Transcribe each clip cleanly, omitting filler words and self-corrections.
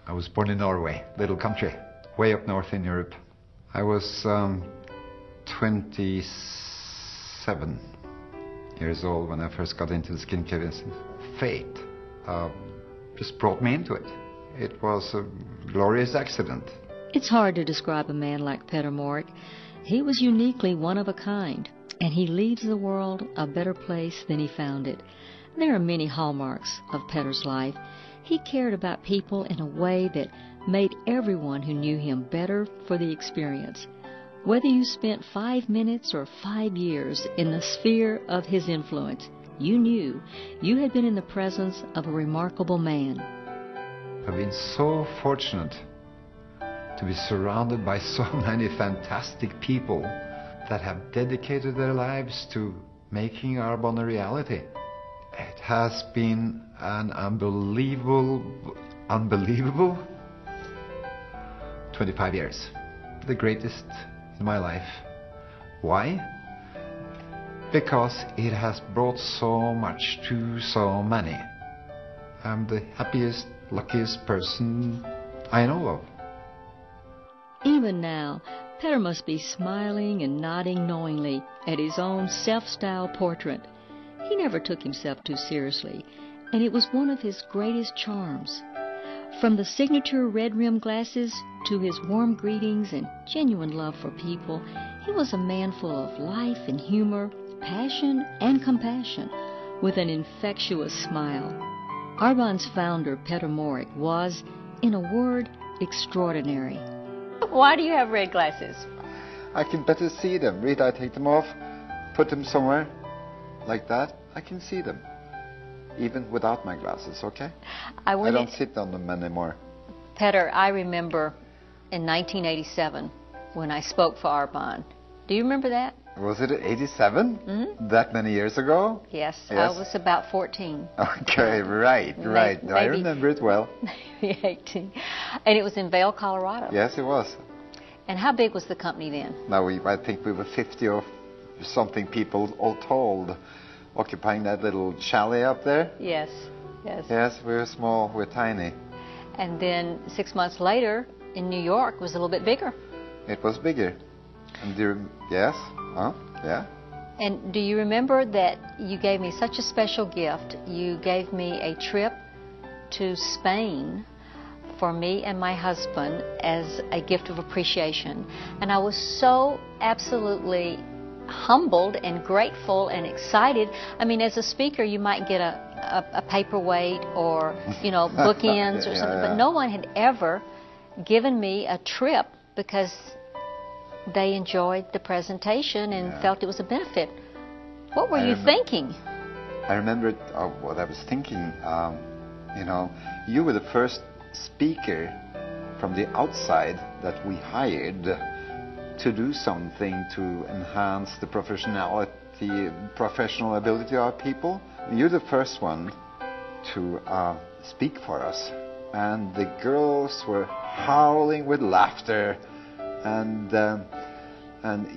I was born in Norway, little country, way up north in Europe. I was 27 years old when I first got into the skincare business. Fate just brought me into it. It was a glorious accident. It's hard to describe a man like Peter Morck. He was uniquely one of a kind, and he leaves the world a better place than he found it. There are many hallmarks of Peter's life. He cared about people in a way that made everyone who knew him better for the experience. Whether you spent 5 minutes or 5 years in the sphere of his influence, you knew you had been in the presence of a remarkable man. I've been so fortunate to be surrounded by so many fantastic people that have dedicated their lives to making Arbonne a reality. It has been an unbelievable 25 years. The greatest in my life. Why? Because it has brought so much to so many. I'm the happiest, luckiest person I know of. Even now, Peter must be smiling and nodding knowingly at his own self-styled portrait. He never took himself too seriously, and it was one of his greatest charms. From the signature red-rimmed glasses to his warm greetings and genuine love for people, he was a man full of life and humor, passion and compassion, with an infectious smile. Arbonne's founder, Peter Morck, was, in a word, extraordinary. Why do you have red glasses? I can better see them. Read, I take them off, put them somewhere like that. I can see them, even without my glasses, okay? I don't sit on them anymore. Peter, I remember in 1987 when I spoke for Arbonne. Do you remember that? Was it 87? Mm-hmm. That many years ago? Yes, I was about 14. Okay, right. Maybe, I remember it well. Maybe 18. And it was in Vail, Colorado. Yes, it was. And how big was the company then? Now, I think we were 50 or something people all told, occupying that little chalet up there. Yes. Yes, we were small, we're tiny. And then 6 months later, in New York, it was a little bit bigger. It was bigger. And yes? Huh? Yeah. And do you remember that you gave me such a special gift? You gave me a trip to Spain for me and my husband as a gift of appreciation. And I was so absolutely humbled and grateful and excited. I mean, as a speaker, you might get a paperweight or, bookends or something, but no one had ever given me a trip because they enjoyed the presentation and felt it was a benefit. What were you thinking? I remember what I was thinking. You were the first speaker from the outside that we hired to do something to enhance the professional ability of our people. You're the first one to speak for us. And the girls were howling with laughter. And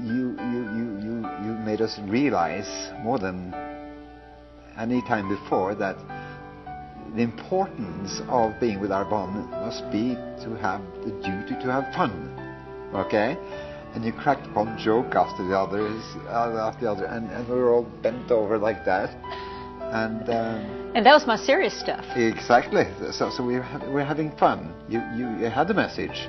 you made us realize more than any time before that the importance of being with Arbonne must be to have the duty to have fun, okay? And you cracked one joke after the other, and we were all bent over like that, and that was my serious stuff. Exactly. So we're having fun. You had the message.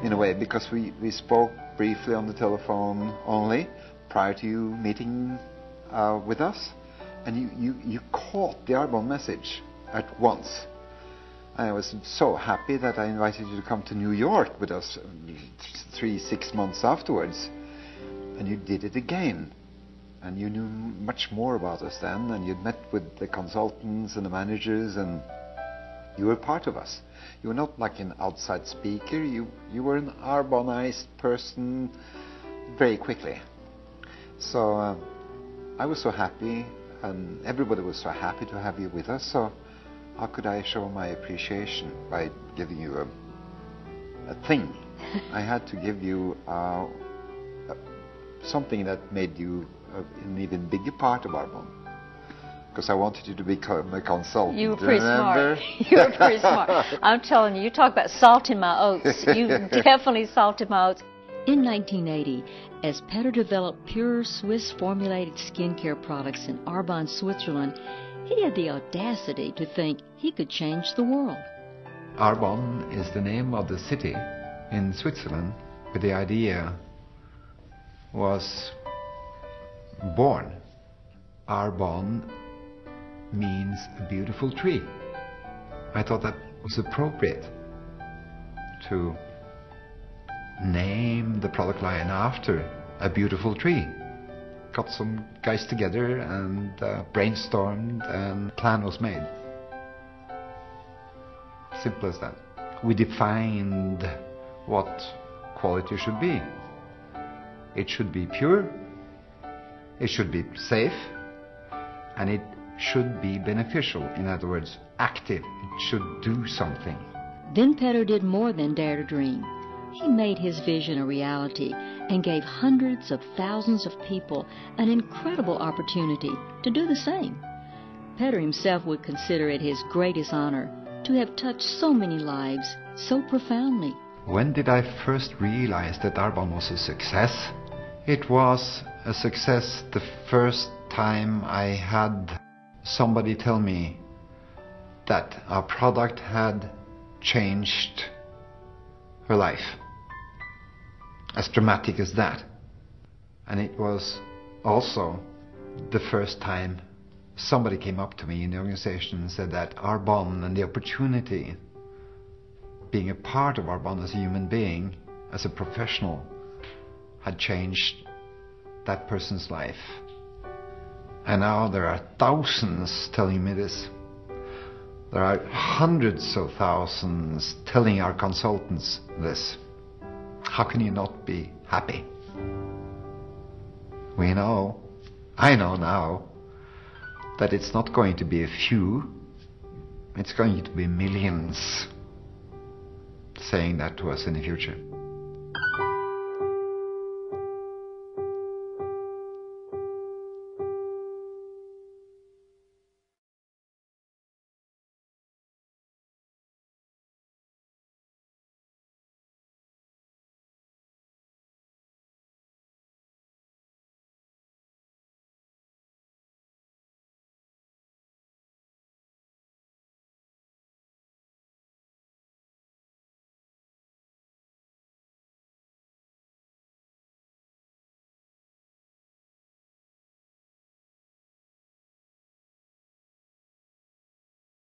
In a way, because we spoke briefly on the telephone only prior to you meeting with us, and you caught the Arbonne message at once. And I was so happy that I invited you to come to New York with us 6 months afterwards, and you did it again. And you knew much more about us then, and you'd met with the consultants and the managers, and you were part of us. You were not like an outside speaker. You were an Arbonneized person very quickly. So I was so happy, and everybody was so happy to have you with us. So how could I show my appreciation by giving you a thing? I had to give you something that made you an even bigger part of Arbonne. because I wanted you to become a consultant. You were pretty remember? smart. You were pretty smart. I'm telling you, you talk about salting my oats. You definitely salted my oats. In 1980, as Petter developed pure Swiss formulated skincare products in Arbonne, Switzerland, he had the audacity to think he could change the world. Arbonne is the name of the city in Switzerland where the idea was born. Arbonne means a beautiful tree. I thought that was appropriate to name the product line after a beautiful tree. Got some guys together and brainstormed, and a plan was made. Simple as that. We defined what quality should be. It should be pure, it should be safe, and it should be beneficial. In other words, active. It should do something. Then Petter did more than dare to dream. He made his vision a reality and gave hundreds of thousands of people an incredible opportunity to do the same. Petter himself would consider it his greatest honor to have touched so many lives so profoundly. When did I first realize that Arbonne was a success? It was a success the first time I had somebody tell me that our product had changed her life. As dramatic as that. And it was also the first time somebody came up to me in the organization and said that Arbonne and the opportunity, being a part of Arbonne as a human being, as a professional, had changed that person's life. And now there are thousands telling me this. There are hundreds of thousands telling our consultants this. How can you not be happy? We know, I know now, that it's not going to be a few, it's going to be millions saying that to us in the future.